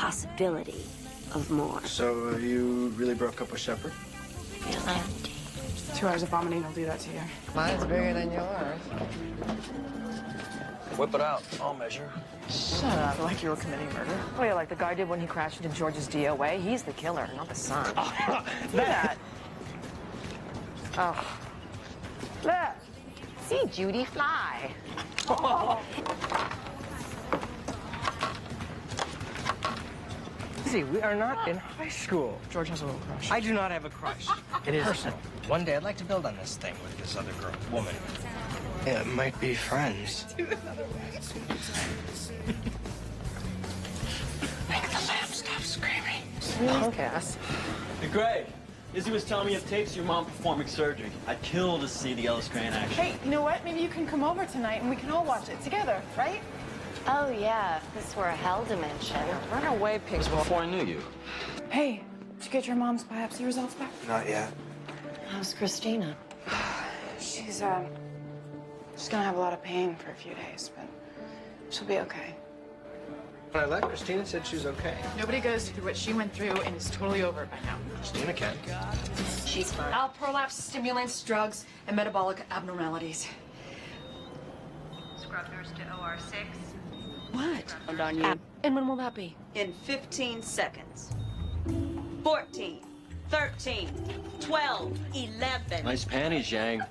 possibility of more. So you really broke up with Shepard? Feel empty. 2 hours of vomiting will do that to you. Mine's bigger than yours. Whip it out. I'll measure. Shut up. I feel like you were committing murder. Oh, yeah, like the guy did when he crashed into George's DOA. He's the killer, not the son. That. Oh. Look. See Judy fly. See, we are not in high school. George has a little crush. I do not have a crush. It is personal. One day I'd like to build on this thing with this other girl, woman. Yeah, it might be friends. Make the lamb stop screaming. Punk ass. Hey, Greg. Izzy was telling me of tapes of your mom performing surgery. I'd kill to see the Ellis Grant action. Hey, you know what? Maybe you can come over tonight and we can all watch it together, right? Oh, yeah, if this were a hell dimension. Run away, pigs. Before I knew you. Hey, did you get your mom's biopsy results back? Not yet. How's Christina? She's gonna have a lot of pain for a few days, but she'll be okay. When I left, Christina said she was okay. Nobody goes through what she went through and is totally over it by now. Christina can. She's fine. Prolapse, stimulants, drugs, and metabolic abnormalities. Scrub nurse to OR6. What? On you. And when will that be? In 15 seconds. 14, 13, 12, 11. Nice panties, Yang.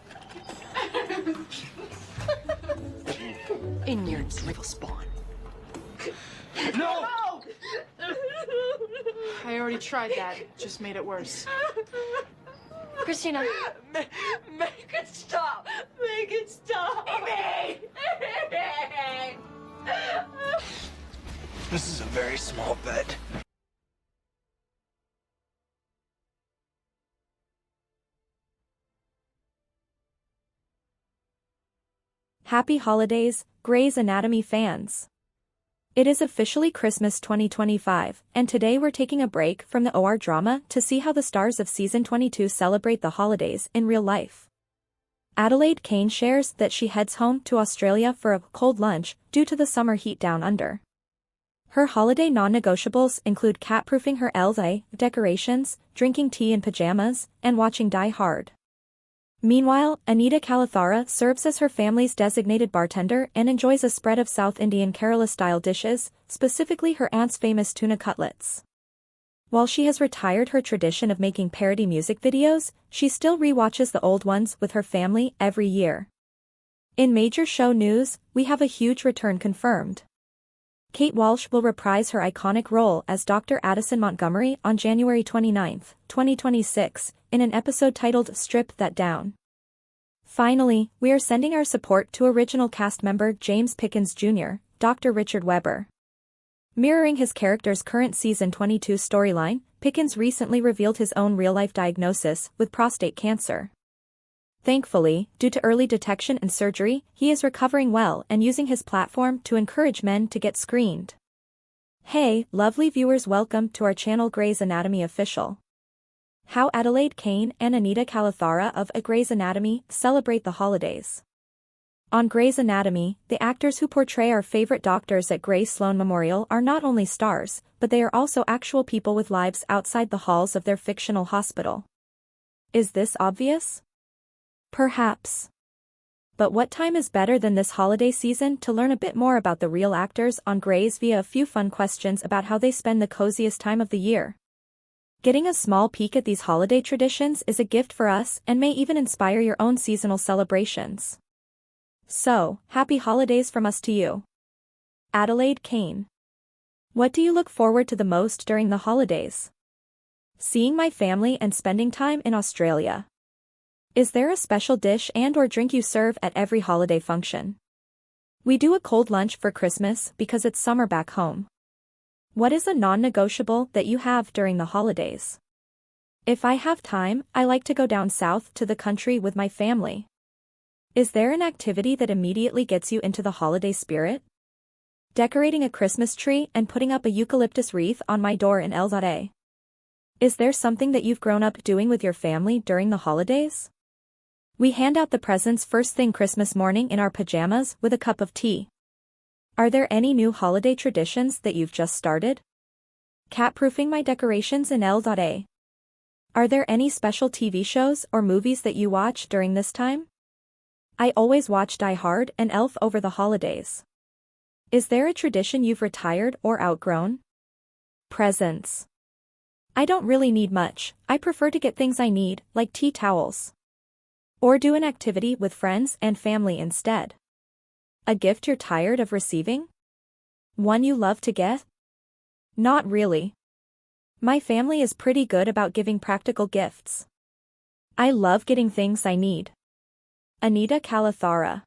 In your evil spawn. No! I already tried that. It just made it worse. Christina. Make it stop! Make it stop! Amy! This is a very small bed. Happy holidays, Grey's Anatomy fans! It is officially Christmas 2025, and today we're taking a break from the OR drama to see how the stars of Season 22 celebrate the holidays in real life. Adelaide Kane shares that she heads home to Australia for a cold lunch due to the summer heat down under. Her holiday non-negotiables include cat-proofing her LA decorations, drinking tea in pajamas, and watching Die Hard. Meanwhile, Anita Kalathara serves as her family's designated bartender and enjoys a spread of South Indian Kerala-style dishes, specifically her aunt's famous tuna cutlets. While she has retired her tradition of making parody music videos, she still rewatches the old ones with her family every year. In major show news, we have a huge return confirmed. Kate Walsh will reprise her iconic role as Dr. Addison Montgomery on January 29, 2026, in an episode titled Strip That Down. Finally, we are sending our support to original cast member James Pickens Jr., Dr. Richard Webber. Mirroring his character's current Season 22 storyline, Pickens recently revealed his own real-life diagnosis with prostate cancer. Thankfully, due to early detection and surgery, he is recovering well and using his platform to encourage men to get screened. Hey, lovely viewers, welcome to our channel Grey's Anatomy Official. How Adelaide Kane and Anita Kalathara of A Grey's Anatomy celebrate the holidays. On Grey's Anatomy, the actors who portray our favorite doctors at Grey Sloan Memorial are not only stars, but they are also actual people with lives outside the halls of their fictional hospital. Is this obvious? Perhaps. But what time is better than this holiday season to learn a bit more about the real actors on Grey's via a few fun questions about how they spend the coziest time of the year? Getting a small peek at these holiday traditions is a gift for us and may even inspire your own seasonal celebrations. So, happy holidays from us to you. Adelaide Kane. What do you look forward to the most during the holidays? Seeing my family and spending time in Australia. Is there a special dish and/or drink you serve at every holiday function? We do a cold lunch for Christmas because it's summer back home. What is a non-negotiable that you have during the holidays? If I have time, I like to go down south to the country with my family. Is there an activity that immediately gets you into the holiday spirit? Decorating a Christmas tree and putting up a eucalyptus wreath on my door in LA. Is there something that you've grown up doing with your family during the holidays? We hand out the presents first thing Christmas morning in our pajamas with a cup of tea. Are there any new holiday traditions that you've just started? Cat-proofing my decorations in L.A. Are there any special TV shows or movies that you watch during this time? I always watch Die Hard and Elf over the holidays. Is there a tradition you've retired or outgrown? Presents. I don't really need much. I prefer to get things I need, like tea towels. Or do an activity with friends and family instead. A gift you're tired of receiving? One you love to get? Not really. My family is pretty good about giving practical gifts. I love getting things I need. Anita Calathara.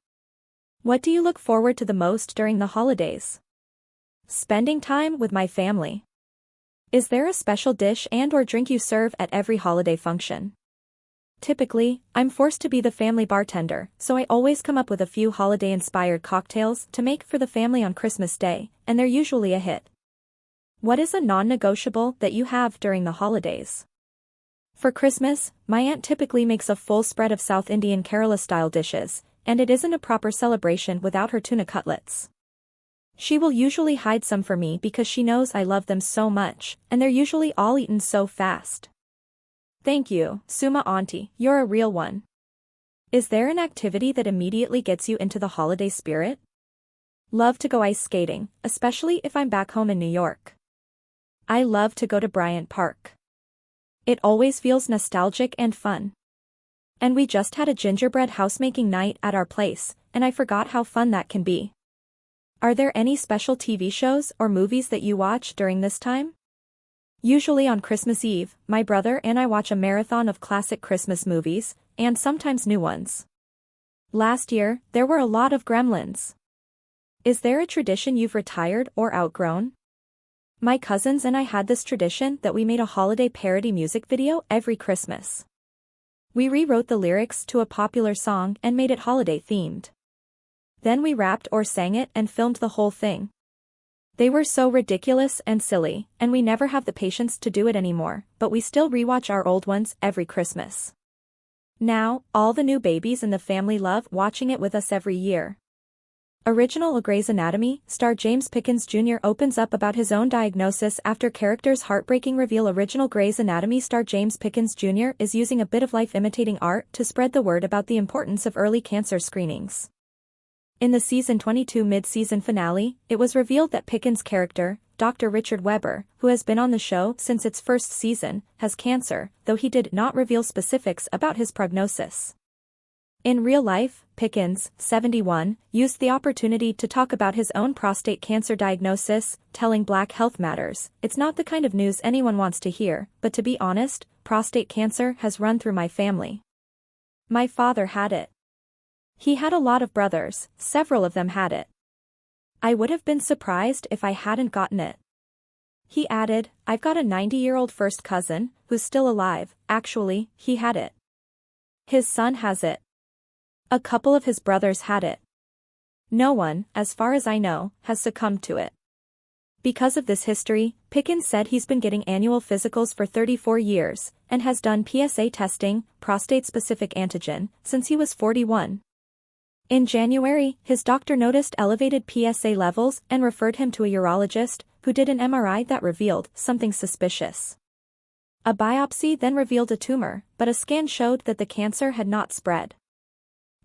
What do you look forward to the most during the holidays? Spending time with my family. Is there a special dish and/or drink you serve at every holiday function? Typically, I'm forced to be the family bartender, so I always come up with a few holiday-inspired cocktails to make for the family on Christmas Day, and they're usually a hit. What is a non-negotiable that you have during the holidays? For Christmas, my aunt typically makes a full spread of South Indian Kerala-style dishes, and it isn't a proper celebration without her tuna cutlets. She will usually hide some for me because she knows I love them so much, and they're usually all eaten so fast. Thank you, Suma Auntie, you're a real one. Is there an activity that immediately gets you into the holiday spirit? Love to go ice skating, especially if I'm back home in New York. I love to go to Bryant Park. It always feels nostalgic and fun. And we just had a gingerbread housemaking night at our place, and I forgot how fun that can be. Are there any special TV shows or movies that you watch during this time? Usually on Christmas Eve, my brother and I watch a marathon of classic Christmas movies, and sometimes new ones. Last year, there were a lot of Gremlins. Is there a tradition you've retired or outgrown? My cousins and I had this tradition that we made a holiday parody music video every Christmas. We rewrote the lyrics to a popular song and made it holiday-themed. Then we rapped or sang it and filmed the whole thing. They were so ridiculous and silly, and we never have the patience to do it anymore, but we still rewatch our old ones every Christmas. Now, all the new babies in the family love watching it with us every year. Original Grey's Anatomy star James Pickens Jr. opens up about his own diagnosis after character's heartbreaking reveal. Original Grey's Anatomy star James Pickens Jr. is using a bit of life imitating art to spread the word about the importance of early cancer screenings. In the season 22 mid-season finale, it was revealed that Pickens' character, Dr. Richard Weber, who has been on the show since its first season, has cancer, though he did not reveal specifics about his prognosis. In real life, Pickens, 71, used the opportunity to talk about his own prostate cancer diagnosis, telling Black Health Matters, "It's not the kind of news anyone wants to hear, but to be honest, prostate cancer has run through my family. My father had it. He had a lot of brothers, several of them had it. I would have been surprised if I hadn't gotten it." He added, "I've got a 90-year-old first cousin, who's still alive, actually, he had it. His son has it. A couple of his brothers had it. No one, as far as I know, has succumbed to it." Because of this history, Pickens said he's been getting annual physicals for 34 years, and has done PSA testing, prostate-specific antigen, since he was 41. In January, his doctor noticed elevated PSA levels and referred him to a urologist, who did an MRI that revealed something suspicious. A biopsy then revealed a tumor, but a scan showed that the cancer had not spread.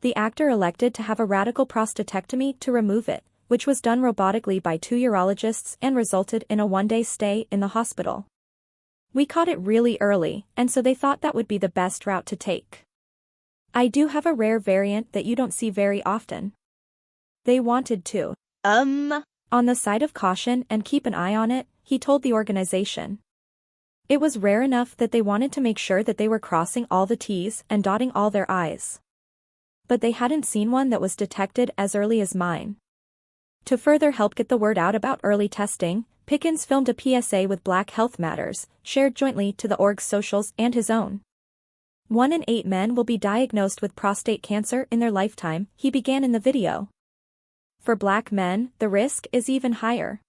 The actor elected to have a radical prostatectomy to remove it, which was done robotically by 2 urologists and resulted in a 1-day stay in the hospital. "We caught it really early, and so they thought that would be the best route to take. I do have a rare variant that you don't see very often. They wanted to on the side of caution and keep an eye on it," he told the organization. "It was rare enough that they wanted to make sure that they were crossing all the T's and dotting all their I's. But they hadn't seen one that was detected as early as mine." To further help get the word out about early testing, Pickens filmed a PSA with Black Health Matters, shared jointly to the org's socials and his own. 1 in 8 men will be diagnosed with prostate cancer in their lifetime, he began in the video. For Black men, the risk is even higher.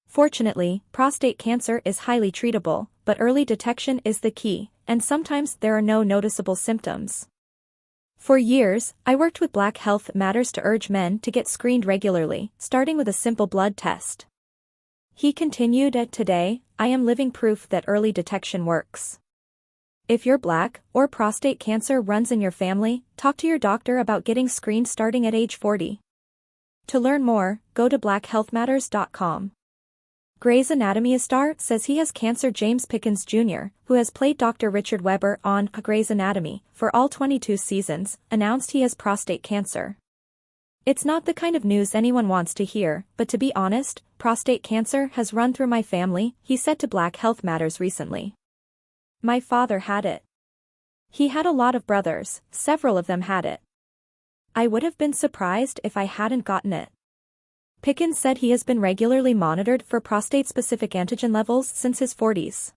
Fortunately, prostate cancer is highly treatable, but early detection is the key, and sometimes there are no noticeable symptoms. For years, I worked with Black Health Matters to urge men to get screened regularly, starting with a simple blood test. He continued, "Today, I am living proof that early detection works. If you're Black, or prostate cancer runs in your family, talk to your doctor about getting screened starting at age 40. To learn more, go to blackhealthmatters.com. Grey's Anatomy star says he has cancer. James Pickens Jr., who has played Dr. Richard Webber on Grey's Anatomy for all 22 seasons, announced he has prostate cancer. It's not the kind of news anyone wants to hear, but to be honest, prostate cancer has run through my family, he said to Black Health Matters recently. My father had it. He had a lot of brothers, several of them had it. I would have been surprised if I hadn't gotten it. Pickens said he has been regularly monitored for prostate-specific antigen levels since his 40s.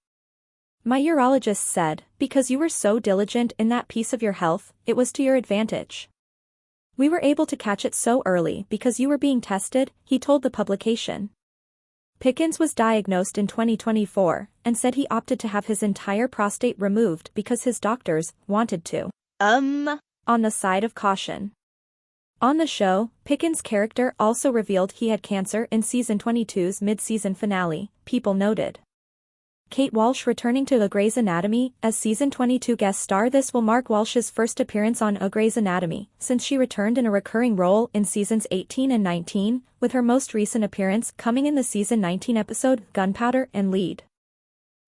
My urologist said, because you were so diligent in that piece of your health, it was to your advantage. We were able to catch it so early because you were being tested, he told the publication. Pickens was diagnosed in 2024 and said he opted to have his entire prostate removed because his doctors wanted to. On the side of caution. On the show, Pickens' character also revealed he had cancer in season 22's mid-season finale, People noted. Kate Walsh returning to A Grey's Anatomy as season 22 guest star. This will mark Walsh's first appearance on A Grey's Anatomy since she returned in a recurring role in seasons 18 and 19, with her most recent appearance coming in the season 19 episode Gunpowder and Lead.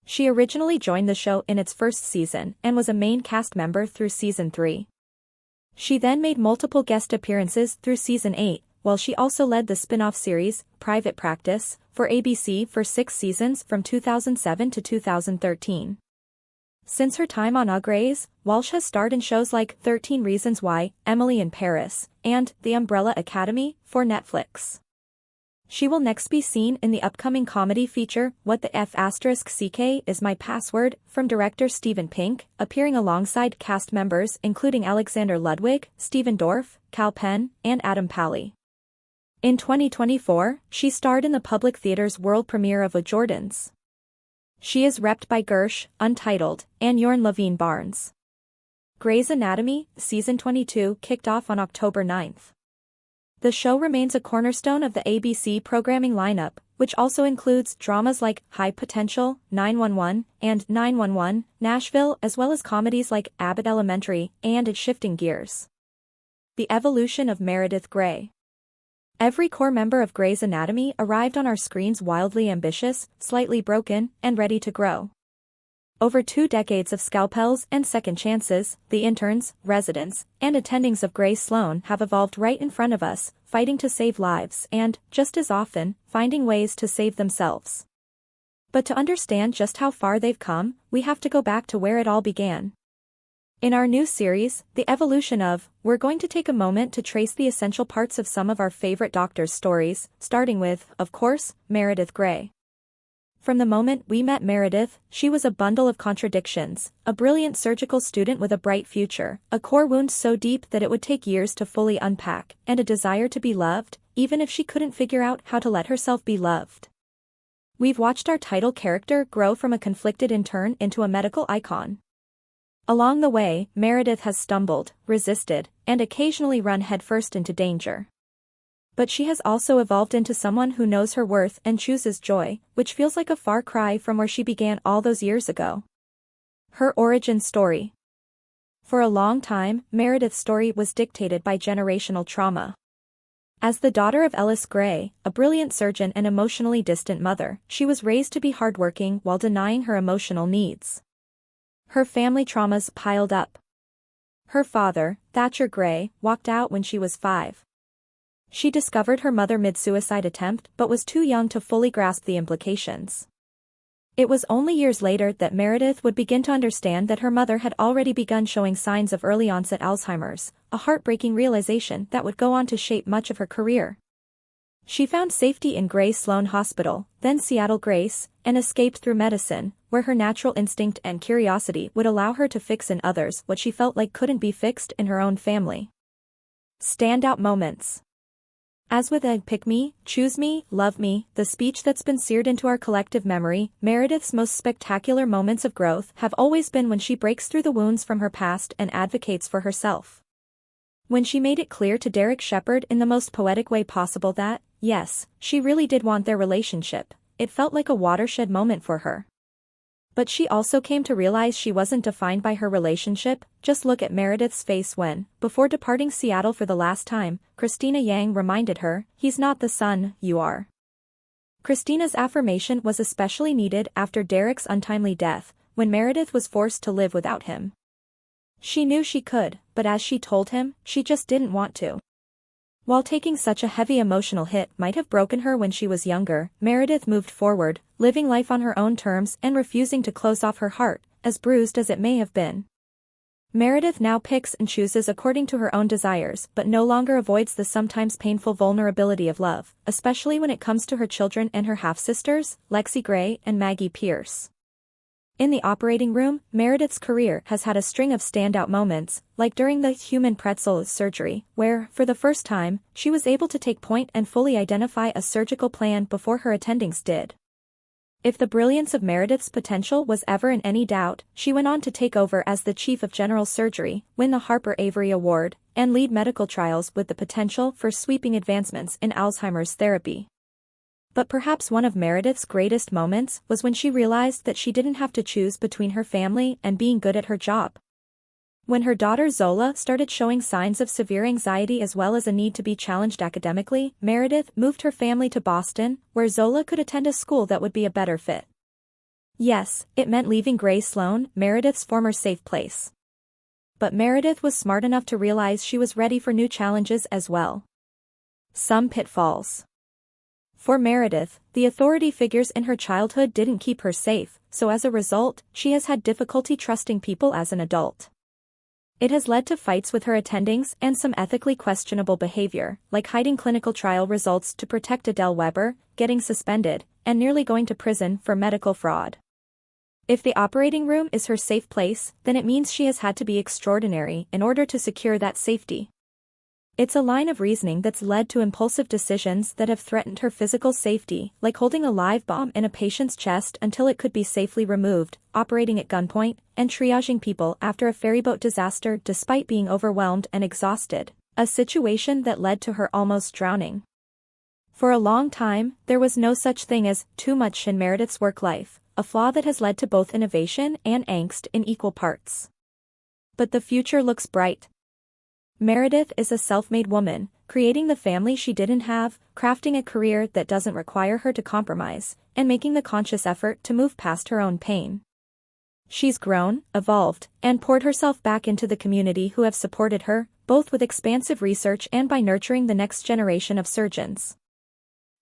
She originally joined the show in its first season and was a main cast member through season 3. She then made multiple guest appearances through season 8, while she also led the spin-off series, Private Practice, for ABC for 6 seasons from 2007 to 2013. Since her time on Grey's, Walsh has starred in shows like 13 Reasons Why, Emily in Paris, and The Umbrella Academy for Netflix. She will next be seen in the upcoming comedy feature What the F***ck is My Password, from director Steven Pink, appearing alongside cast members including Alexander Ludwig, Stephen Dorff, Kal Penn, and Adam Pally. In 2024, she starred in the Public Theater's world premiere of A Jordans. She is repped by Gersh, Untitled, and Jorn Levine Barnes. Grey's Anatomy, Season 22 kicked off on October 9th. The show remains a cornerstone of the ABC programming lineup, which also includes dramas like High Potential, 911, and 911, Nashville, as well as comedies like Abbott Elementary and It's Shifting Gears. The evolution of Meredith Grey. Every core member of Grey's Anatomy arrived on our screens wildly ambitious, slightly broken, and ready to grow. Over 2 decades of scalpels and second chances, the interns, residents, and attendings of Grey Sloan have evolved right in front of us, fighting to save lives and, just as often, finding ways to save themselves. But to understand just how far they've come, we have to go back to where it all began. In our new series, The Evolution of, we're going to take a moment to trace the essential parts of some of our favorite doctors' stories, starting with, of course, Meredith Grey. From the moment we met Meredith, she was a bundle of contradictions, a brilliant surgical student with a bright future, a core wound so deep that it would take years to fully unpack, and a desire to be loved, even if she couldn't figure out how to let herself be loved. We've watched our title character grow from a conflicted intern into a medical icon. Along the way, Meredith has stumbled, resisted, and occasionally run headfirst into danger. But she has also evolved into someone who knows her worth and chooses joy, which feels like a far cry from where she began all those years ago. Her origin story. For a long time, Meredith's story was dictated by generational trauma. As the daughter of Ellis Grey, a brilliant surgeon and emotionally distant mother, she was raised to be hardworking while denying her emotional needs. Her family traumas piled up. Her father, Thatcher Grey, walked out when she was 5. She discovered her mother mid-suicide attempt but was too young to fully grasp the implications. It was only years later that Meredith would begin to understand that her mother had already begun showing signs of early-onset Alzheimer's, a heartbreaking realization that would go on to shape much of her career. She found safety in Grey Sloan Hospital, then Seattle Grace, and escaped through medicine, where her natural instinct and curiosity would allow her to fix in others what she felt like couldn't be fixed in her own family. Standout moments. As with Pick Me, Choose Me, Love Me, the speech that's been seared into our collective memory, Meredith's most spectacular moments of growth have always been when she breaks through the wounds from her past and advocates for herself. When she made it clear to Derek Shepherd in the most poetic way possible that, yes, she really did want their relationship, it felt like a watershed moment for her. But she also came to realize she wasn't defined by her relationship. Just look at Meredith's face when, before departing Seattle for the last time, Christina Yang reminded her, "He's not the son, you are." Christina's affirmation was especially needed after Derek's untimely death, when Meredith was forced to live without him. She knew she could, but as she told him, she just didn't want to. While taking such a heavy emotional hit might have broken her when she was younger, Meredith moved forward, living life on her own terms and refusing to close off her heart, as bruised as it may have been. Meredith now picks and chooses according to her own desires but no longer avoids the sometimes painful vulnerability of love, especially when it comes to her children and her half-sisters, Lexi Gray and Maggie Pierce. In the operating room, Meredith's career has had a string of standout moments, like during the human pretzel surgery, where, for the first time, she was able to take point and fully identify a surgical plan before her attendings did. If the brilliance of Meredith's potential was ever in any doubt, she went on to take over as the Chief of General Surgery, win the Harper Avery Award, and lead medical trials with the potential for sweeping advancements in Alzheimer's therapy. But perhaps one of Meredith's greatest moments was when she realized that she didn't have to choose between her family and being good at her job. When her daughter Zola started showing signs of severe anxiety as well as a need to be challenged academically, Meredith moved her family to Boston, where Zola could attend a school that would be a better fit. Yes, it meant leaving Gray Sloan, Meredith's former safe place. But Meredith was smart enough to realize she was ready for new challenges as well. Some pitfalls. For Meredith, the authority figures in her childhood didn't keep her safe, so as a result, she has had difficulty trusting people as an adult. It has led to fights with her attendings and some ethically questionable behavior, like hiding clinical trial results to protect Adele Weber, getting suspended, and nearly going to prison for medical fraud. If the operating room is her safe place, then it means she has had to be extraordinary in order to secure that safety. It's a line of reasoning that's led to impulsive decisions that have threatened her physical safety, like holding a live bomb in a patient's chest until it could be safely removed, operating at gunpoint, and triaging people after a ferryboat disaster despite being overwhelmed and exhausted, a situation that led to her almost drowning. For a long time, there was no such thing as too much in Meredith's work life, a flaw that has led to both innovation and angst in equal parts. But the future looks bright. Meredith is a self-made woman, creating the family she didn't have, crafting a career that doesn't require her to compromise, and making the conscious effort to move past her own pain. She's grown, evolved, and poured herself back into the community who have supported her, both with expansive research and by nurturing the next generation of surgeons.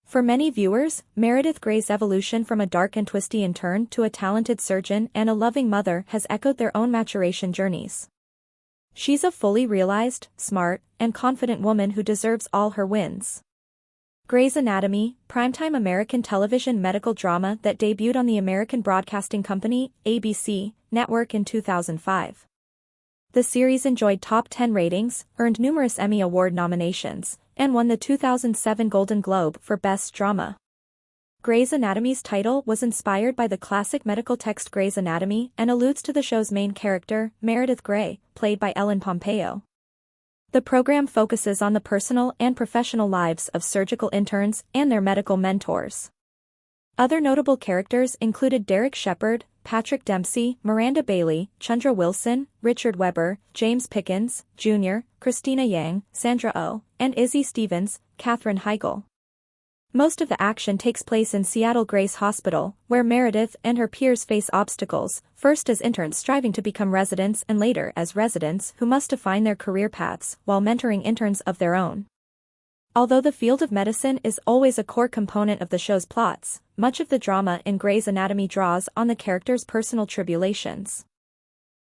For many viewers, Meredith Gray's evolution from a dark and twisty intern to a talented surgeon and a loving mother has echoed their own maturation journeys. She's a fully realized, smart, and confident woman who deserves all her wins. Grey's Anatomy, primetime American television medical drama that debuted on the American Broadcasting Company, ABC, network in 2005. The series enjoyed top 10 ratings, earned numerous Emmy Award nominations, and won the 2007 Golden Globe for Best Drama. Grey's Anatomy's title was inspired by the classic medical text Grey's Anatomy and alludes to the show's main character, Meredith Grey, played by Ellen Pompeo. The program focuses on the personal and professional lives of surgical interns and their medical mentors. Other notable characters included Derek Shepherd, Patrick Dempsey, Miranda Bailey, Chandra Wilson, Richard Weber, James Pickens, Jr., Christina Yang, Sandra Oh, and Izzy Stevens, Katherine Heigl. Most of the action takes place in Seattle Grace Hospital, where Meredith and her peers face obstacles, first as interns striving to become residents and later as residents who must define their career paths while mentoring interns of their own. Although the field of medicine is always a core component of the show's plots, much of the drama in Grey's Anatomy draws on the characters' personal tribulations.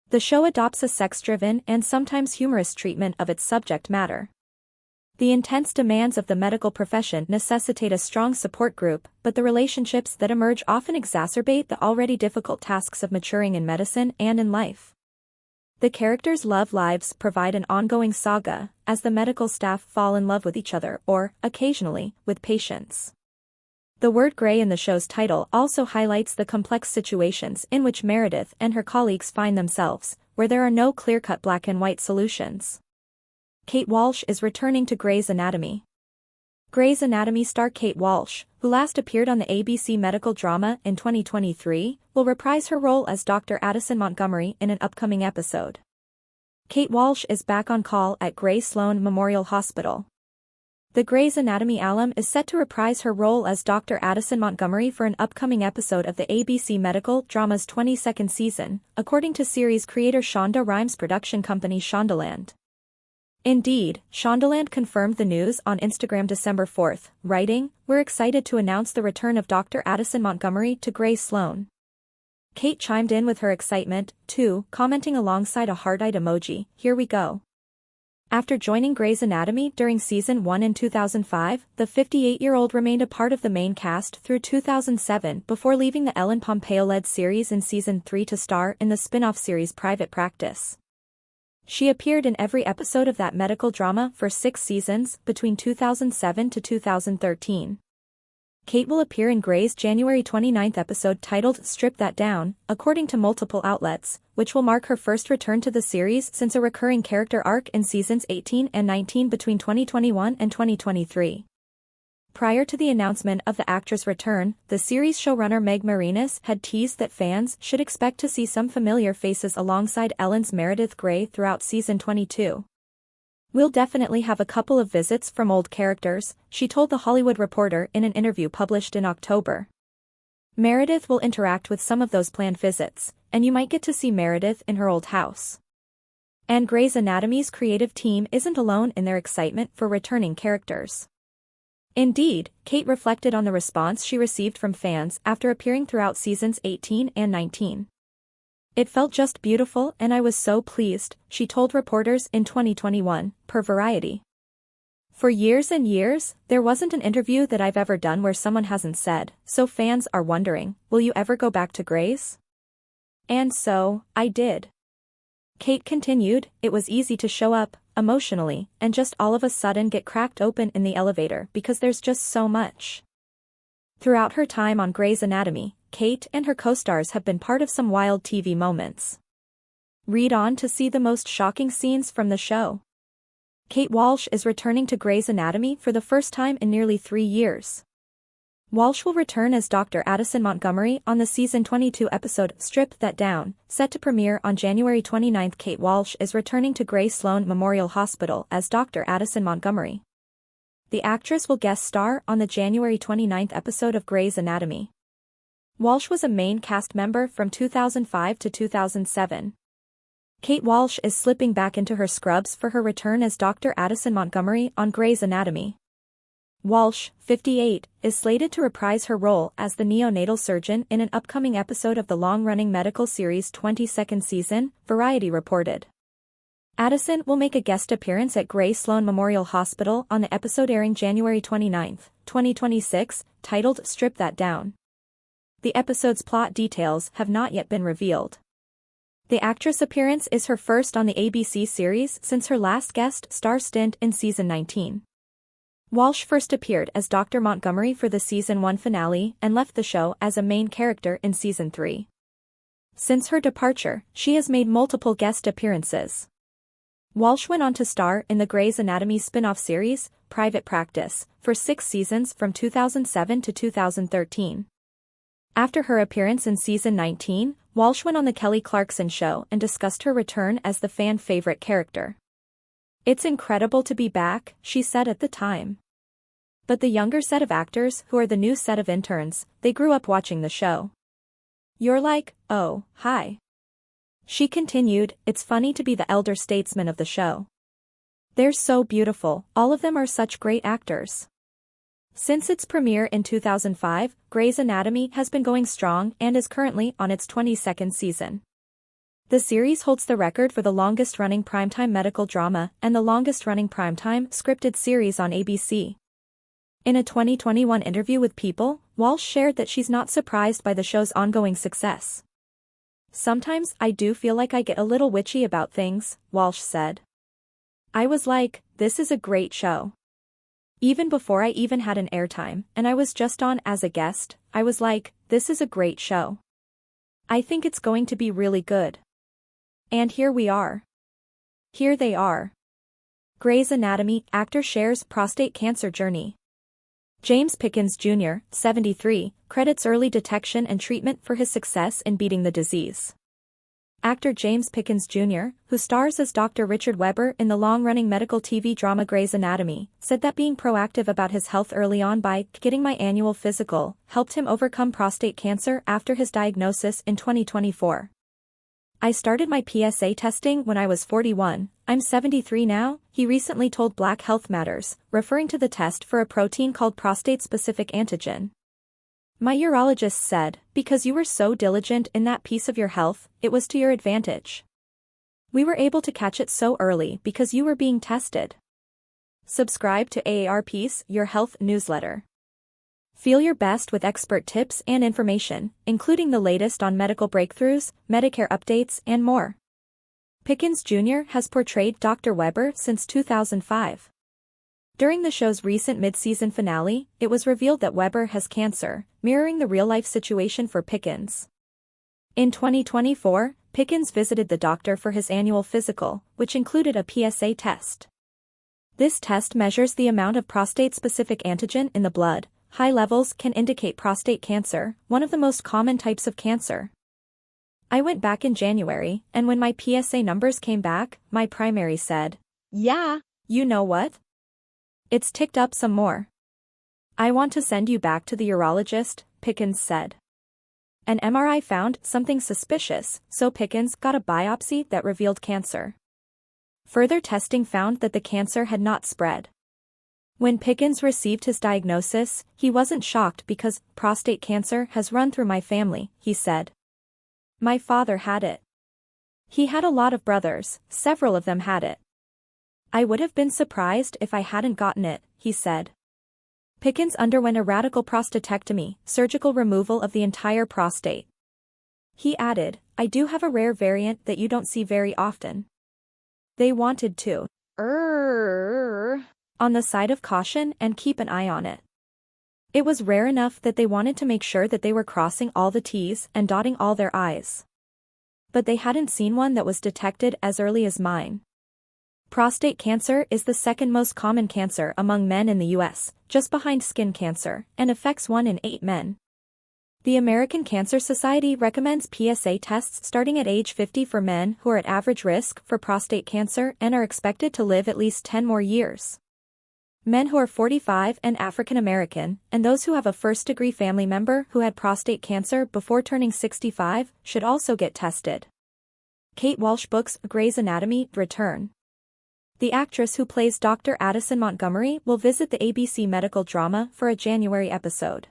The show adopts a sex-driven and sometimes humorous treatment of its subject matter. The intense demands of the medical profession necessitate a strong support group, but the relationships that emerge often exacerbate the already difficult tasks of maturing in medicine and in life. The characters' love lives provide an ongoing saga, as the medical staff fall in love with each other or, occasionally, with patients. The word Grey in the show's title also highlights the complex situations in which Meredith and her colleagues find themselves, where there are no clear-cut black and white solutions. Kate Walsh is returning to Grey's Anatomy. Grey's Anatomy star Kate Walsh, who last appeared on the ABC medical drama in 2023, will reprise her role as Dr. Addison Montgomery in an upcoming episode. Kate Walsh is back on call at Gray Sloan Memorial Hospital. The Grey's Anatomy alum is set to reprise her role as Dr. Addison Montgomery for an upcoming episode of the ABC medical drama's 22nd season, according to series creator Shonda Rhimes' production company Shondaland. Indeed, Shondaland confirmed the news on Instagram December 4th, writing, "We're excited to announce the return of Dr. Addison Montgomery to Gray Sloan." Kate chimed in with her excitement, too, commenting alongside a heart-eyed emoji, "Here we go." After joining Grey's Anatomy during Season 1 in 2005, the 58-year-old remained a part of the main cast through 2007 before leaving the Ellen Pompeo-led series in Season 3 to star in the spin-off series Private Practice. She appeared in every episode of that medical drama for 6 seasons, between 2007 to 2013. Kate will appear in Grey's January 29th episode titled Strip That Down, according to multiple outlets, which will mark her first return to the series since a recurring character arc in seasons 18 and 19 between 2021 and 2023. Prior to the announcement of the actress' return, the series showrunner Meg Marinis had teased that fans should expect to see some familiar faces alongside Ellen's Meredith Grey throughout season 22. "We'll definitely have a couple of visits from old characters," she told The Hollywood Reporter in an interview published in October. "Meredith will interact with some of those planned visits, and you might get to see Meredith in her old house." And Grey's Anatomy's creative team isn't alone in their excitement for returning characters. Indeed, Kate reflected on the response she received from fans after appearing throughout seasons 18 and 19. "It felt just beautiful and I was so pleased," she told reporters in 2021, per Variety. "For years and years, there wasn't an interview that I've ever done where someone hasn't said, so fans are wondering, will you ever go back to Grey's? And so, I did." Kate continued, "It was easy to show up, emotionally, and just all of a sudden get cracked open in the elevator because there's just so much." Throughout her time on Grey's Anatomy, Kate and her co-stars have been part of some wild TV moments. Read on to see the most shocking scenes from the show. Kate Walsh is returning to Grey's Anatomy for the first time in nearly 3 years. Walsh will return as Dr. Addison Montgomery on the season 22 episode Strip That Down, set to premiere on January 29. Kate Walsh is returning to Gray Sloan Memorial Hospital as Dr. Addison Montgomery. The actress will guest star on the January 29 episode of Grey's Anatomy. Walsh was a main cast member from 2005 to 2007. Kate Walsh is slipping back into her scrubs for her return as Dr. Addison Montgomery on Grey's Anatomy. Walsh, 58, is slated to reprise her role as the neonatal surgeon in an upcoming episode of the long-running medical series' 22nd season, Variety reported. Addison will make a guest appearance at Gray Sloan Memorial Hospital on the episode airing January 29, 2026, titled Strip That Down. The episode's plot details have not yet been revealed. The actress' appearance is her first on the ABC series since her last guest star stint in season 19. Walsh first appeared as Dr. Montgomery for the season 1 finale and left the show as a main character in season 3. Since her departure, she has made multiple guest appearances. Walsh went on to star in the Grey's Anatomy spin-off series, Private Practice, for 6 seasons from 2007 to 2013. After her appearance in season 19, Walsh went on The Kelly Clarkson Show and discussed her return as the fan-favorite character. "It's incredible to be back," she said at the time. But the younger set of actors, who are the new set of interns, they grew up watching the show. "You're like, oh, hi." She continued, "It's funny to be the elder statesman of the show. They're so beautiful, all of them are such great actors." Since its premiere in 2005, Grey's Anatomy has been going strong and is currently on its 22nd season. The series holds the record for the longest-running primetime medical drama and the longest-running primetime scripted series on ABC. In a 2021 interview with People, Walsh shared that she's not surprised by the show's ongoing success. "Sometimes I do feel like I get a little witchy about things," Walsh said. "I was like, this is a great show. Even before I even had an airtime, and I was just on as a guest, I was like, this is a great show. I think it's going to be really good. And here we are. Here they are." Grey's Anatomy actor shares prostate cancer journey. James Pickens Jr., 73, credits early detection and treatment for his success in beating the disease. Actor James Pickens Jr., who stars as Dr. Richard Webber in the long-running medical TV drama Grey's Anatomy, said that being proactive about his health early on by getting my annual physical helped him overcome prostate cancer after his diagnosis in 2024. I started my PSA testing when I was 41, I'm 73 now, he recently told Black Health Matters, referring to the test for a protein called prostate-specific antigen. My urologist said, because you were so diligent in that piece of your health, it was to your advantage. We were able to catch it so early because you were being tested. Subscribe to AARP's Your Health newsletter. Feel your best with expert tips and information, including the latest on medical breakthroughs, Medicare updates, and more. Pickens Jr. has portrayed Dr. Webber since 2005. During the show's recent mid-season finale, it was revealed that Webber has cancer, mirroring the real-life situation for Pickens. In 2024, Pickens visited the doctor for his annual physical, which included a PSA test. This test measures the amount of prostate-specific antigen in the blood. High levels can indicate prostate cancer, one of the most common types of cancer. I went back in January, and when my PSA numbers came back, my primary said, "Yeah, you know what? It's ticked up some more. I want to send you back to the urologist," Pickens said. An MRI found something suspicious, so Pickens got a biopsy that revealed cancer. Further testing found that the cancer had not spread. When Pickens received his diagnosis, he wasn't shocked because prostate cancer has run through my family, he said. My father had it. He had a lot of brothers, several of them had it. I would have been surprised if I hadn't gotten it, he said. Pickens underwent a radical prostatectomy, surgical removal of the entire prostate. He added, I do have a rare variant that you don't see very often. They wanted to on the side of caution and keep an eye on it. It was rare enough that they wanted to make sure that they were crossing all the T's and dotting all their I's. But they hadn't seen one that was detected as early as mine. Prostate cancer is the second most common cancer among men in the U.S., just behind skin cancer, and affects 1 in 8 men. The American Cancer Society recommends PSA tests starting at age 50 for men who are at average risk for prostate cancer and are expected to live at least 10 more years. Men who are 45 and African American, and those who have a first-degree family member who had prostate cancer before turning 65, should also get tested. Kate Walsh books Grey's Anatomy return. The actress who plays Dr. Addison Montgomery will visit the ABC medical drama for a January episode.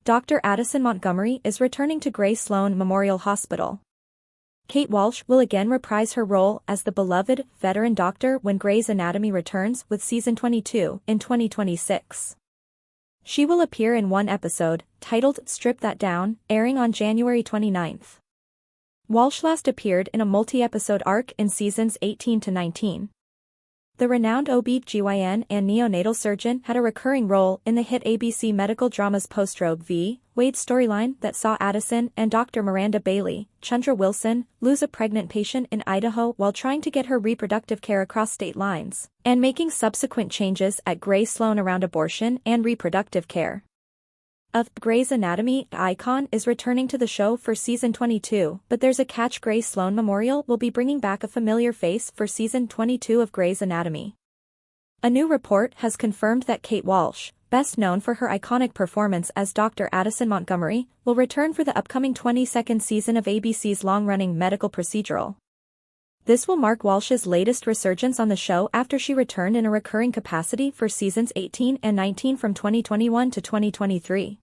Dr. Addison Montgomery is returning to Grey Sloan Memorial Hospital. Kate Walsh will again reprise her role as the beloved, veteran doctor when Grey's Anatomy returns with Season 22 in 2026. She will appear in one episode, titled Strip That Down, airing on January 29th. Walsh last appeared in a multi-episode arc in Seasons 18 to 19. The renowned OB/GYN and neonatal surgeon had a recurring role in the hit ABC medical dramas Post-Roe v. Wade storyline that saw Addison and Dr. Miranda Bailey, Chundra Wilson, lose a pregnant patient in Idaho while trying to get her reproductive care across state lines, and making subsequent changes at Grey Sloan around abortion and reproductive care. Of Grey's Anatomy, Icon is returning to the show for Season 22, but there's a catch. Grey Sloan Memorial will be bringing back a familiar face for Season 22 of Grey's Anatomy. A new report has confirmed that Kate Walsh, best known for her iconic performance as Dr. Addison Montgomery, will return for the upcoming 22nd season of ABC's long-running medical procedural. This will mark Walsh's latest resurgence on the show after she returned in a recurring capacity for Seasons 18 and 19 from 2021 to 2023.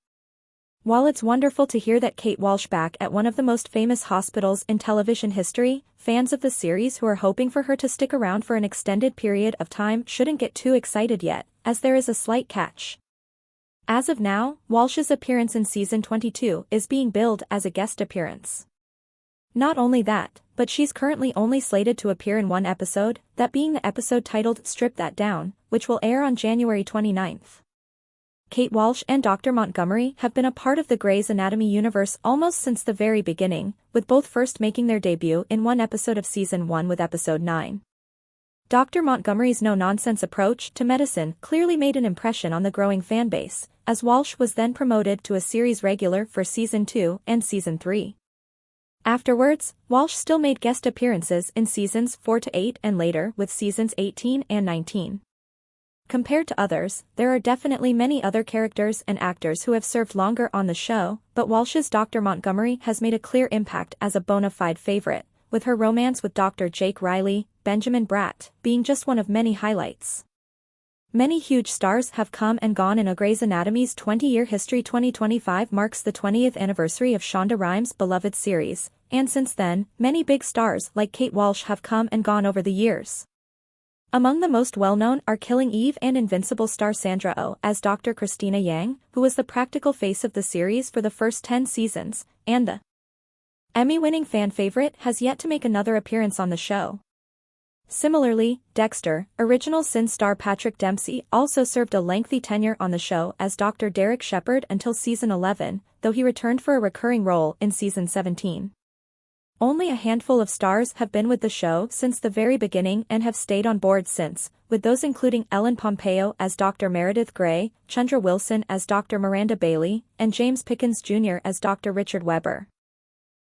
While it's wonderful to hear that Kate Walsh back at one of the most famous hospitals in television history, fans of the series who are hoping for her to stick around for an extended period of time shouldn't get too excited yet, as there is a slight catch. As of now, Walsh's appearance in Season 22 is being billed as a guest appearance. Not only that, but she's currently only slated to appear in one episode, that being the episode titled Strip That Down, which will air on January 29th. Kate Walsh and Dr. Montgomery have been a part of the Grey's Anatomy universe almost since the very beginning, with both first making their debut in one episode of Season 1 with Episode 9. Dr. Montgomery's no-nonsense approach to medicine clearly made an impression on the growing fanbase, as Walsh was then promoted to a series regular for Season 2 and Season 3. Afterwards, Walsh still made guest appearances in Seasons 4 to 8 and later with Seasons 18 and 19. Compared to others, there are definitely many other characters and actors who have served longer on the show, but Walsh's Dr. Montgomery has made a clear impact as a bona fide favorite, with her romance with Dr. Jake Riley, Benjamin Bratt, being just one of many highlights. Many huge stars have come and gone in a Grey's Anatomy's 20-year history. 2025 marks the 20th anniversary of Shonda Rhimes' beloved series, and since then, many big stars like Kate Walsh have come and gone over the years. Among the most well-known are Killing Eve and Invincible star Sandra Oh as Dr. Christina Yang, who was the practical face of the series for the first 10 seasons, and the Emmy-winning fan favorite has yet to make another appearance on the show. Similarly, Dexter, original Sin star Patrick Dempsey also served a lengthy tenure on the show as Dr. Derek Shepherd until Season 11, though he returned for a recurring role in Season 17. Only a handful of stars have been with the show since the very beginning and have stayed on board since, with those including Ellen Pompeo as Dr. Meredith Grey, Chandra Wilson as Dr. Miranda Bailey, and James Pickens Jr. as Dr. Richard Webber.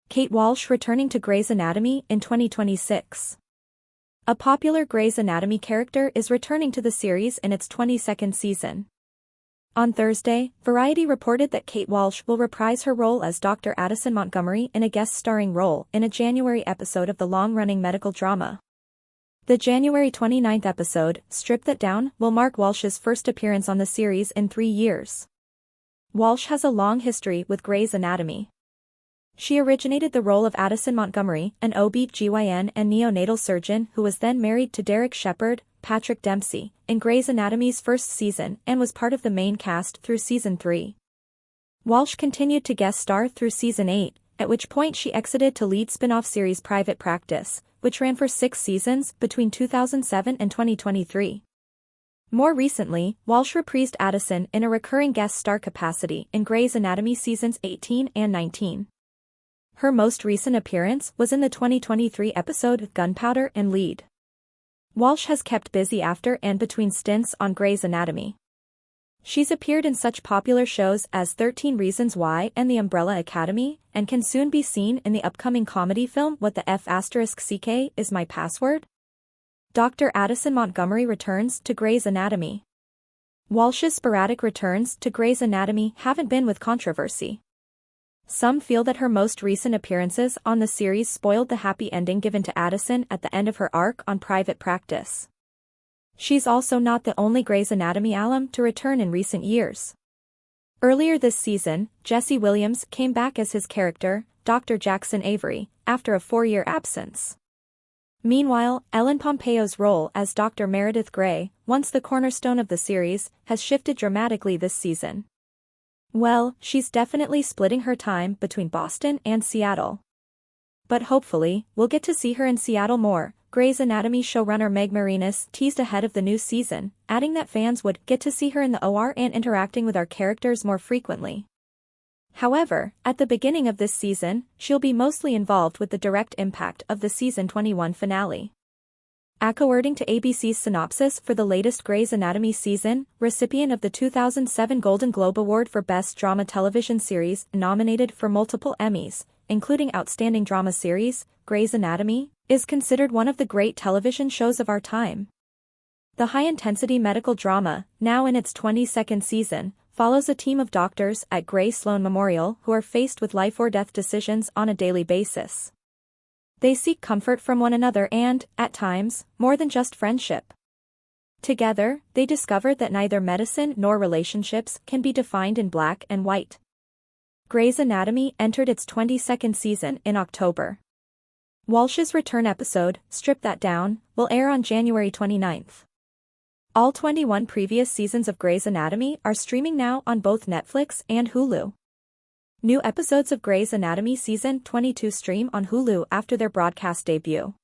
Kate Walsh returning to Grey's Anatomy in 2026. A popular Grey's Anatomy character is returning to the series in its 22nd season. On Thursday, Variety reported that Kate Walsh will reprise her role as Dr. Addison Montgomery in a guest-starring role in a January episode of the long-running medical drama. The January 29th episode, Strip That Down, will mark Walsh's first appearance on the series in 3 years. Walsh has a long history with Grey's Anatomy. She originated the role of Addison Montgomery, an OB/GYN and neonatal surgeon who was then married to Derek Shepherd, Patrick Dempsey, in Grey's Anatomy's first season and was part of the main cast through Season 3. Walsh continued to guest star through Season 8, at which point she exited to lead spin-off series Private Practice, which ran for 6 seasons between 2007 and 2023. More recently, Walsh reprised Addison in a recurring guest star capacity in Grey's Anatomy Seasons 18 and 19. Her most recent appearance was in the 2023 episode Gunpowder and Lead. Walsh has kept busy after and between stints on Grey's Anatomy. She's appeared in such popular shows as 13 Reasons Why and The Umbrella Academy, and can soon be seen in the upcoming comedy film What the F***ck Is My Password? Dr. Addison Montgomery returns to Grey's Anatomy. Walsh's sporadic returns to Grey's Anatomy haven't been with controversy. Some feel that her most recent appearances on the series spoiled the happy ending given to Addison at the end of her arc on Private Practice. She's also not the only Grey's Anatomy alum to return in recent years. Earlier this season, Jesse Williams came back as his character, Dr. Jackson Avery, after a 4-year absence. Meanwhile, Ellen Pompeo's role as Dr. Meredith Grey, once the cornerstone of the series, has shifted dramatically this season. Well, she's definitely splitting her time between Boston and Seattle. But hopefully, we'll get to see her in Seattle more. Grey's Anatomy showrunner Meg Marinis teased ahead of the new season, adding that fans would get to see her in the OR and interacting with our characters more frequently. However, at the beginning of this season, she'll be mostly involved with the direct impact of the season 21 finale. According to ABC's synopsis for the latest Grey's Anatomy season, recipient of the 2007 Golden Globe Award for Best Drama Television Series, nominated for multiple Emmys, including Outstanding Drama Series, Grey's Anatomy is considered one of the great television shows of our time. The high-intensity medical drama, now in its 22nd season, follows a team of doctors at Grey Sloan Memorial who are faced with life-or-death decisions on a daily basis. They seek comfort from one another and, at times, more than just friendship. Together, they discover that neither medicine nor relationships can be defined in black and white. Grey's Anatomy entered its 22nd season in October. Walsh's return episode, Strip That Down, will air on January 29th. All 21 previous seasons of Grey's Anatomy are streaming now on both Netflix and Hulu. New episodes of Grey's Anatomy Season 22 stream on Hulu after their broadcast debut.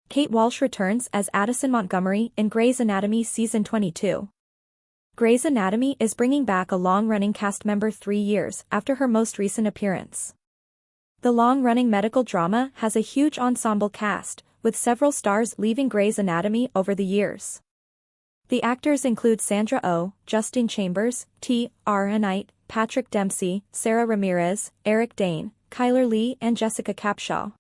Kate Walsh returns as Addison Montgomery in Grey's Anatomy Season 22. Grey's Anatomy is bringing back a long-running cast member 3 years after her most recent appearance. The long-running medical drama has a huge ensemble cast, with several stars leaving Grey's Anatomy over the years. The actors include Sandra Oh, Justine Chambers, T.R. Knight, Patrick Dempsey, Sarah Ramirez, Eric Dane, Kyler Lee and Jessica Capshaw.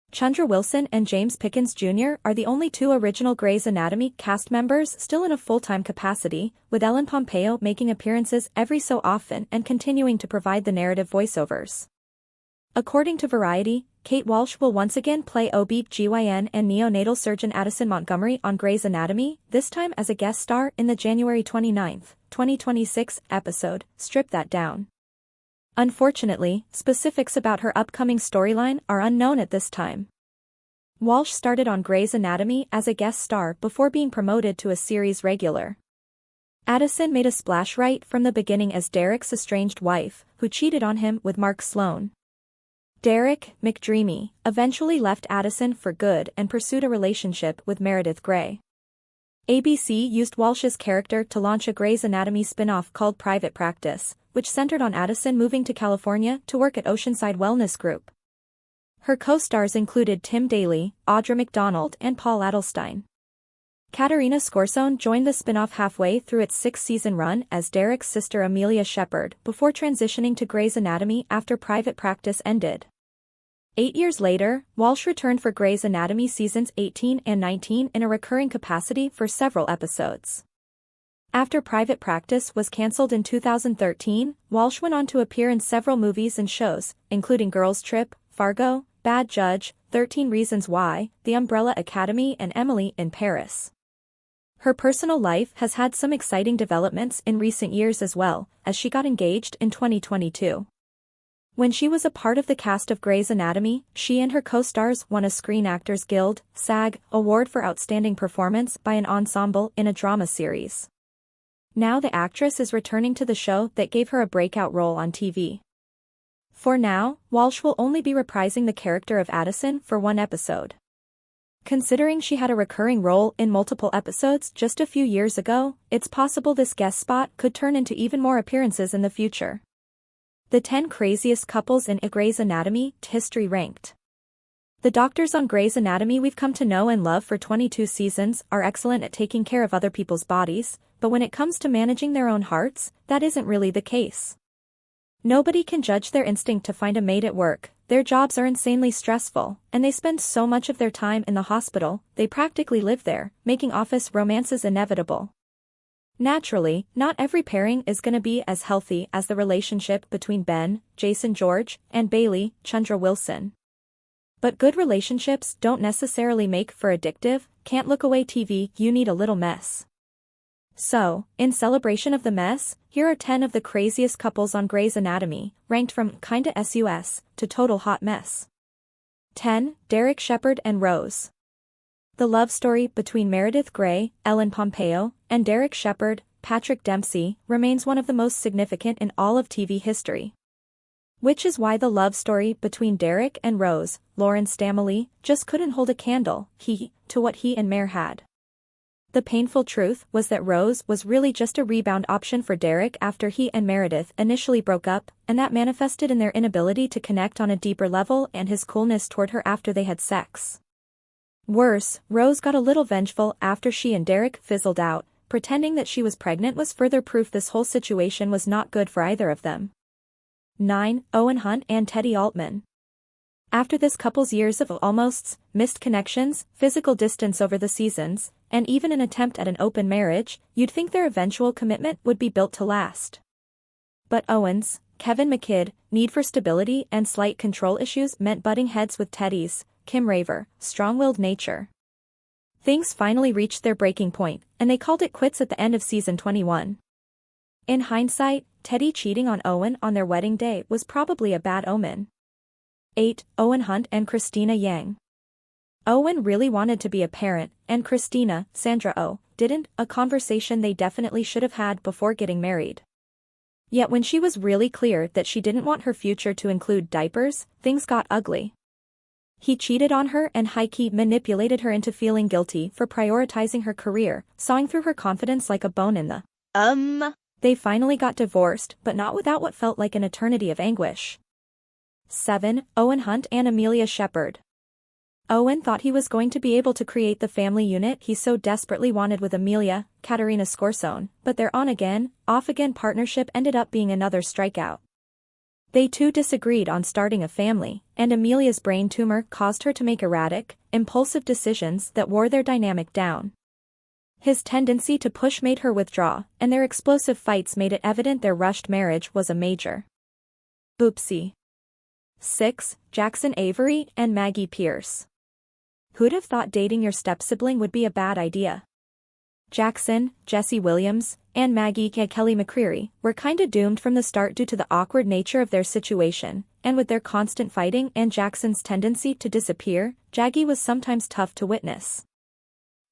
Chandra Wilson and James Pickens Jr. are the only two original Grey's Anatomy cast members still in a full-time capacity, with Ellen Pompeo making appearances every so often and continuing to provide the narrative voiceovers. According to Variety, Kate Walsh will once again play OB/GYN and neonatal surgeon Addison Montgomery on Grey's Anatomy, this time as a guest star in the January 29, 2026 episode, Strip That Down. Unfortunately, specifics about her upcoming storyline are unknown at this time. Walsh started on Grey's Anatomy as a guest star before being promoted to a series regular. Addison made a splash right from the beginning as Derek's estranged wife, who cheated on him with Mark Sloan. Derek McDreamy eventually left Addison for good and pursued a relationship with Meredith Grey. ABC used Walsh's character to launch a Grey's Anatomy spin-off called Private Practice, which centered on Addison moving to California to work at Oceanside Wellness Group. Her co-stars included Tim Daly, Audra McDonald and Paul Adelstein. Katerina Scorsone joined the spin-off halfway through its 6-season run as Derek's sister Amelia Shepard before transitioning to Grey's Anatomy after Private Practice ended. 8 years later, Walsh returned for Grey's Anatomy seasons 18 and 19 in a recurring capacity for several episodes. After Private Practice was cancelled in 2013, Walsh went on to appear in several movies and shows, including Girls Trip, Fargo, Bad Judge, 13 Reasons Why, The Umbrella Academy and Emily in Paris. Her personal life has had some exciting developments in recent years as well, as she got engaged in 2022. When she was a part of the cast of Grey's Anatomy, she and her co-stars won a Screen Actors Guild (SAG) Award for Outstanding Performance by an Ensemble in a Drama Series. Now the actress is returning to the show that gave her a breakout role on TV. For now, Walsh will only be reprising the character of Addison for one episode. Considering she had a recurring role in multiple episodes just a few years ago, it's possible this guest spot could turn into even more appearances in the future. The 10 craziest couples in Grey's Anatomy history ranked. The doctors on Grey's Anatomy we've come to know and love for 22 seasons are excellent at taking care of other people's bodies, but when it comes to managing their own hearts, that isn't really the case. Nobody can judge their instinct to find a mate at work. Their jobs are insanely stressful, and they spend so much of their time in the hospital, they practically live there, making office romances inevitable. Naturally, not every pairing is going to be as healthy as the relationship between Ben, Jason George, and Bailey, Chandra Wilson. But good relationships don't necessarily make for addictive, can't look away TV, you need a little mess. So, in celebration of the mess, here are 10 of the craziest couples on Grey's Anatomy, ranked from kinda sus to total hot mess. 10. Derek Shepard and Rose. The love story between Meredith Grey, Ellen Pompeo, and Derek Shepard, Patrick Dempsey, remains one of the most significant in all of TV history. Which is why the love story between Derek and Rose, Lauren Stamley, just couldn't hold a candle to what he and Mare had. The painful truth was that Rose was really just a rebound option for Derek after he and Meredith initially broke up, and that manifested in their inability to connect on a deeper level and his coolness toward her after they had sex. Worse, Rose got a little vengeful after she and Derek fizzled out, pretending that she was pregnant was further proof this whole situation was not good for either of them. 9. Owen Hunt and Teddy Altman. After this couple's years of almosts, missed connections, physical distance over the seasons, and even an attempt at an open marriage, you'd think their eventual commitment would be built to last. But Owen's, Kevin McKidd, need for stability and slight control issues meant butting heads with Teddy's, Kim Raver, strong-willed nature. Things finally reached their breaking point, and they called it quits at the end of season 21. In hindsight, Teddy cheating on Owen on their wedding day was probably a bad omen. 8. Owen Hunt and Christina Yang. Owen really wanted to be a parent, and Christina, Sandra Oh, didn't, a conversation they definitely should have had before getting married. Yet when she was really clear that she didn't want her future to include diapers, things got ugly. He cheated on her and high-key manipulated her into feeling guilty for prioritizing her career, sawing through her confidence like a bone in the They finally got divorced, but not without what felt like an eternity of anguish. 7. Owen Hunt and Amelia Shepard. Owen thought he was going to be able to create the family unit he so desperately wanted with Amelia, Katerina Scorsone, but their on-again, off-again partnership ended up being another strikeout. They too disagreed on starting a family, and Amelia's brain tumor caused her to make erratic, impulsive decisions that wore their dynamic down. His tendency to push made her withdraw, and their explosive fights made it evident their rushed marriage was a major oopsie. 6. Jackson Avery and Maggie Pierce. Who'd have thought dating your step-sibling would be a bad idea? Jackson, Jesse Williams, and Maggie Kelly McCreary were kinda doomed from the start due to the awkward nature of their situation, and with their constant fighting and Jackson's tendency to disappear, Jaggy was sometimes tough to witness.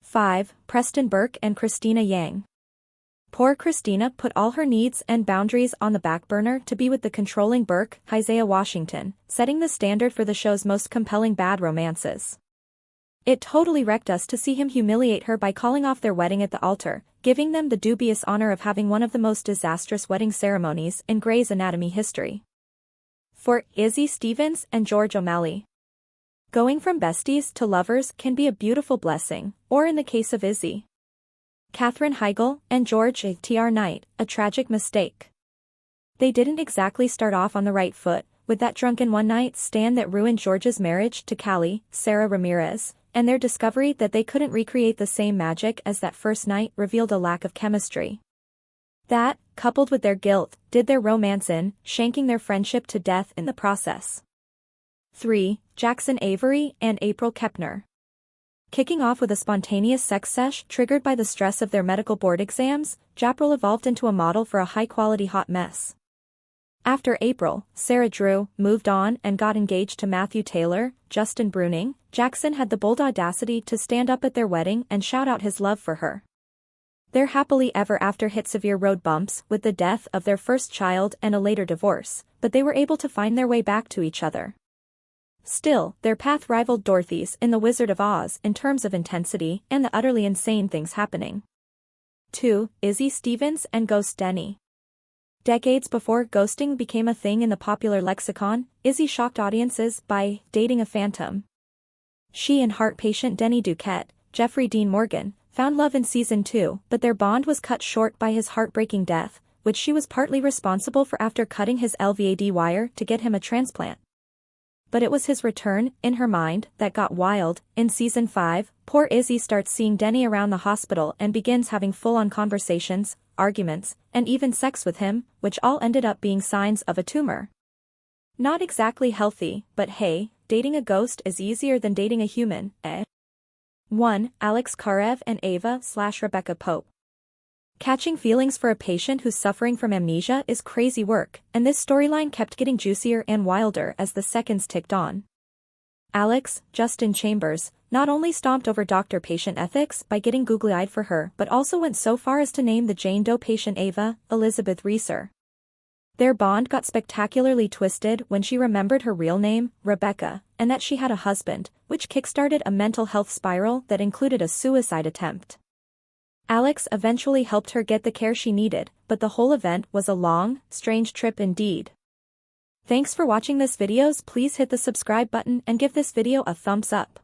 5. Preston Burke and Christina Yang. Poor Christina put all her needs and boundaries on the back burner to be with the controlling Burke, Isaiah Washington, setting the standard for the show's most compelling bad romances. It totally wrecked us to see him humiliate her by calling off their wedding at the altar, giving them the dubious honor of having one of the most disastrous wedding ceremonies in Grey's Anatomy history. For Izzy Stevens and George O'Malley. Going from besties to lovers can be a beautiful blessing, or in the case of Izzy, Katherine Heigl and George T.R. Knight, a tragic mistake. They didn't exactly start off on the right foot, with that drunken one-night stand that ruined George's marriage to Callie, Sarah Ramirez, and their discovery that they couldn't recreate the same magic as that first night revealed a lack of chemistry. That, coupled with their guilt, did their romance in, shanking their friendship to death in the process. 3. Jackson Avery and April Kepner. Kicking off with a spontaneous sex sesh triggered by the stress of their medical board exams, Japril evolved into a model for a high-quality hot mess. After April, Sarah Drew moved on and got engaged to Matthew Taylor, Justin Bruning, Jackson had the bold audacity to stand up at their wedding and shout out his love for her. Their happily ever after hit severe road bumps with the death of their first child and a later divorce, but they were able to find their way back to each other. Still, their path rivaled Dorothy's in The Wizard of Oz in terms of intensity and the utterly insane things happening. 2. Izzy Stevens and Ghost Denny. Decades before ghosting became a thing in the popular lexicon, Izzy shocked audiences by dating a phantom. She and heart patient Denny Duquette, Jeffrey Dean Morgan, found love in season 2, but their bond was cut short by his heartbreaking death, which she was partly responsible for after cutting his LVAD wire to get him a transplant. But it was his return, in her mind, that got wild. In season 5, poor Izzy starts seeing Denny around the hospital and begins having full-on conversations, arguments, and even sex with him, which all ended up being signs of a tumor. Not exactly healthy, but hey, dating a ghost is easier than dating a human, eh? 1. Alex Karev and Ava/Rebecca Pope. Catching feelings for a patient who's suffering from amnesia is crazy work, and this storyline kept getting juicier and wilder as the seconds ticked on. Alex, Justin Chambers, not only stomped over doctor-patient ethics by getting googly-eyed for her but also went so far as to name the Jane Doe patient Ava, Elizabeth Reeser. Their bond got spectacularly twisted when she remembered her real name, Rebecca, and that she had a husband, which kickstarted a mental health spiral that included a suicide attempt. Alex eventually helped her get the care she needed, but the whole event was a long, strange trip indeed. Thanks for watching this videos. Please hit the subscribe button and give this video a thumbs up.